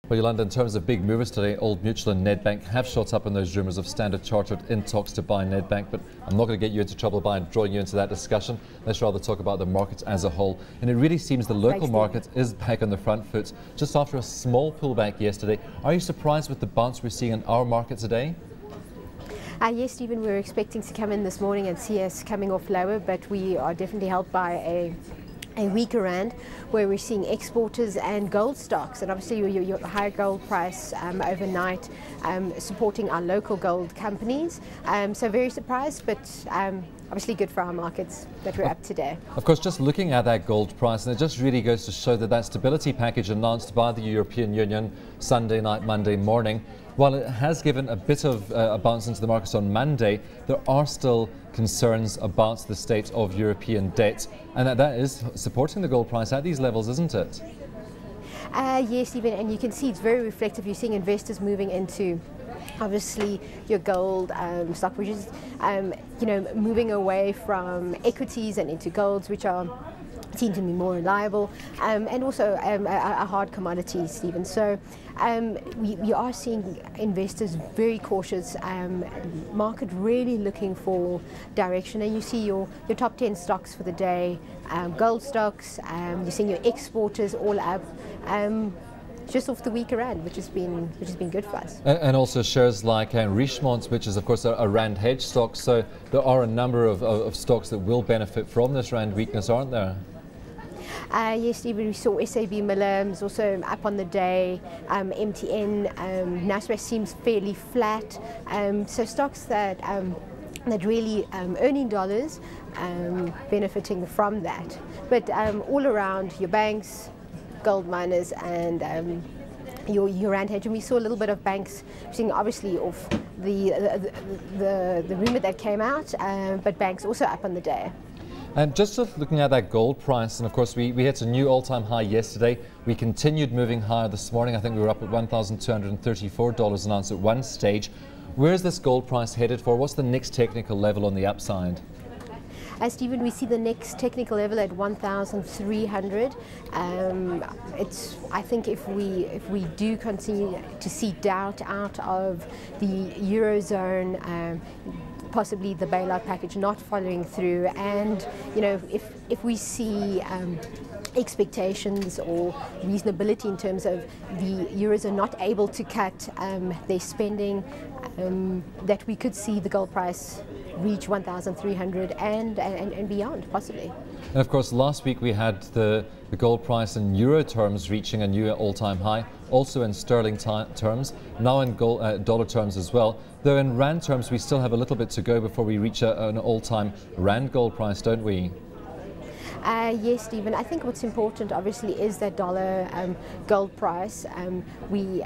Well, Yolanda, in terms of big movers today, Old Mutual and Nedbank have shot up in those rumours of Standard Chartered in talks to buy Nedbank, but I'm not going to get you into trouble by drawing you into that discussion. Let's rather talk about the market as a whole. And it really seems the local market is back on the front foot just after a small pullback yesterday. Are you surprised with the bounce we're seeing in our market today? Yes, Stephen, we were expecting to come in this morning and see us coming off lower, but we are definitely helped by a weaker rand, where we're seeing exporters and gold stocks, and obviously your higher gold price overnight supporting our local gold companies. So very surprised, but obviously good for our markets that we're up today. Of course, just looking at that gold price, and it just really goes to show that that stability package announced by the European Union Sunday night, Monday morning, while it has given a bit of a bounce into the markets on Monday, there are still concerns about the state of European debt, and that is supporting the gold price at these levels, isn't it? Yes, Stephen, and you can see it's very reflective. You're seeing investors moving into obviously your gold stock, which is moving away from equities and into golds, which are seem to be more reliable, and also a hard commodity, Stephen. So we are seeing investors very cautious, market really looking for direction, and you see your top 10 stocks for the day, gold stocks, you're seeing your exporters all up, just off the weaker rand, which has been good for us. And also shares like Richemont, which is of course a rand hedge stock, so there are a number of stocks that will benefit from this rand weakness, aren't there? Yes, Stephen, we saw SAB Miller is also up on the day, MTN, Nasdaq seems fairly flat, so stocks that really earning dollars, benefiting from that. But all around your banks, gold miners, and your rand hedge, and we saw a little bit of banks seeing obviously off the rumour that came out, but banks also up on the day. And just looking at that gold price, and of course we hit a new all-time high yesterday. We continued moving higher this morning. I think we were up at $1,234 an ounce at one stage. Where is this gold price headed for? What's the next technical level on the upside? Stephen, we see the next technical level at 1,300. I think if we do continue to see doubt out of the Eurozone, possibly the bailout package not following through, and if we see expectations or reasonability in terms of the Eurozone not able to cut their spending, that we could see the gold price reach 1,300 and beyond, possibly. And of course, last week we had the gold price in euro terms reaching a new all-time high, also in sterling terms, now in dollar terms as well. Though in rand terms, we still have a little bit to go before we reach an all-time rand gold price, don't we? Yes, Stephen. I think what's important, obviously, is that dollar gold price. We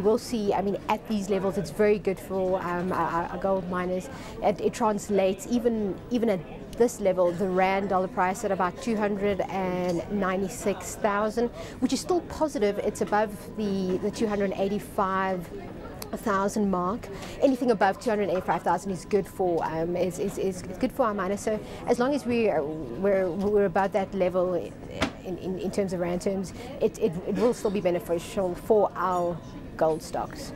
will see, I mean, at these levels, it's very good for our gold miners. It translates, even at this level, the rand dollar price at about 296,000, which is still positive. It's above the 285,000 mark. Anything above 285,000 is good for is good for our miners. So as long as we're above that level in terms of rand terms, it will still be beneficial for our gold stocks.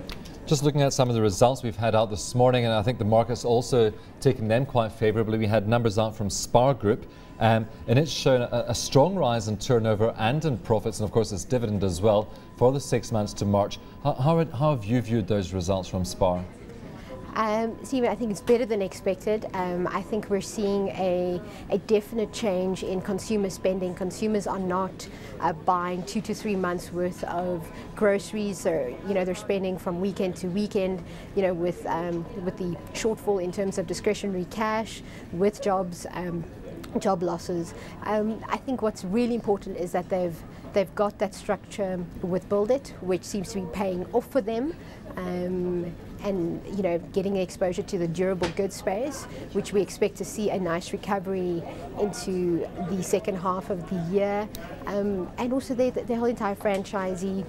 Just looking at some of the results we've had out this morning, and I think the market's also taken them quite favourably. We had numbers out from Spar Group, and it's shown a strong rise in turnover and in profits, and of course its dividend as well for the 6 months to March. How have you viewed those results from Spar? Stephen, I think it's better than expected. I think we're seeing a definite change in consumer spending. Consumers are not buying 2 to 3 months worth of groceries, or they're spending from weekend to weekend. With the shortfall in terms of discretionary cash, with job losses. I think what's really important is that they've got that structure with Build It, which seems to be paying off for them, and getting exposure to the durable goods space, which we expect to see a nice recovery into the second half of the year, and also the whole entire franchisee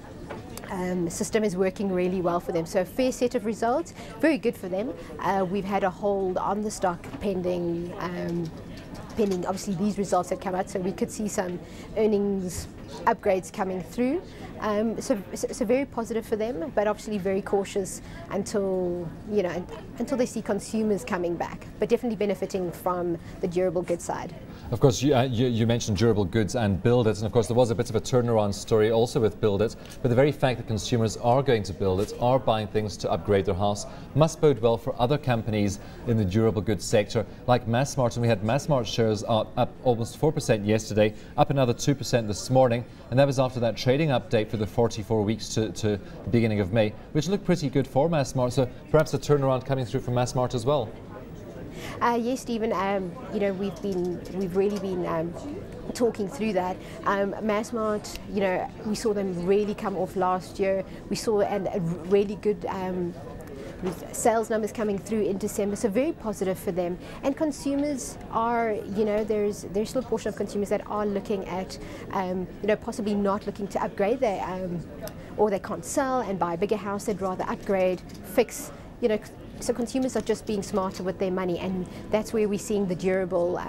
system is working really well for them. So a fair set of results, very good for them. We've had a hold on the stock pending obviously these results that come out, so we could see some earnings upgrades coming through. So very positive for them, but obviously very cautious until until they see consumers coming back, but definitely benefiting from the durable goods side. Of course, you mentioned durable goods and Build It, and of course there was a bit of a turnaround story also with Build It, but the very fact that consumers are going to Build It, are buying things to upgrade their house, must bode well for other companies in the durable goods sector, like Massmart. And we had Massmart shares up almost 4% yesterday, up another 2% this morning, and that was after that trading update for the 44 weeks to the beginning of May, which looked pretty good for Massmart, so perhaps a turnaround coming through from Massmart as well. Yes, Stephen. We've really been talking through that. Massmart, we saw them really come off last year. We saw a really good sales numbers coming through in December, so very positive for them. And consumers are, there's still a portion of consumers that are looking at, possibly not looking to upgrade or they can't sell and buy a bigger house. They'd rather upgrade, fix, So consumers are just being smarter with their money, and that's where we're seeing the durable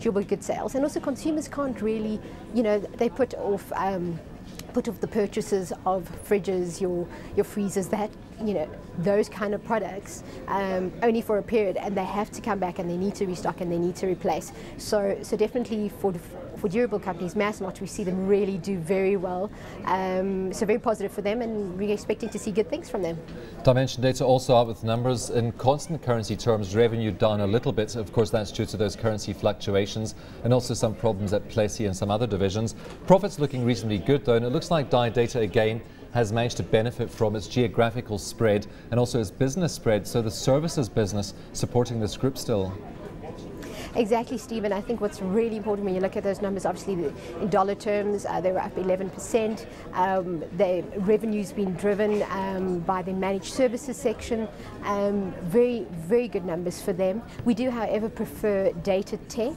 good sales. And also consumers can't really, they put off the purchases of fridges, your freezers, those kind of products only for a period, and they have to come back and they need to restock and they need to replace. So definitely for durable companies, Massmart, we see them really do very well. So very positive for them, and we're expecting to see good things from them. Dimension data also out with numbers in constant currency terms. Revenue down a little bit. Of course, that's due to those currency fluctuations and also some problems at Plessy and some other divisions. Profits looking reasonably good though, and it looks like Data again has managed to benefit from its geographical spread and also its business spread. So the services business supporting this group still. Exactly, Stephen. I think what's really important when you look at those numbers, obviously in dollar terms, they were up 11%. The revenue's been driven by the managed services section. Very, very good numbers for them. We do, however, prefer data tech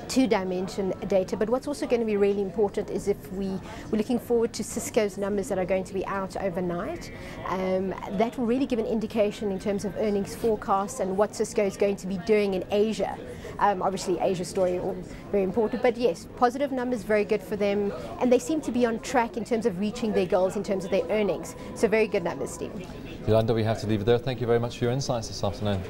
to Dimension data, but what's also going to be really important is if we're looking forward to Cisco's numbers that are going to be out overnight. That will really give an indication in terms of earnings forecasts and what Cisco is going to be doing in Asia. Obviously Asia story very important, but yes, positive numbers, very good for them, and they seem to be on track in terms of reaching their goals in terms of their earnings. So very good numbers, Steve. Yolanda, we have to leave it there. Thank you very much for your insights this afternoon.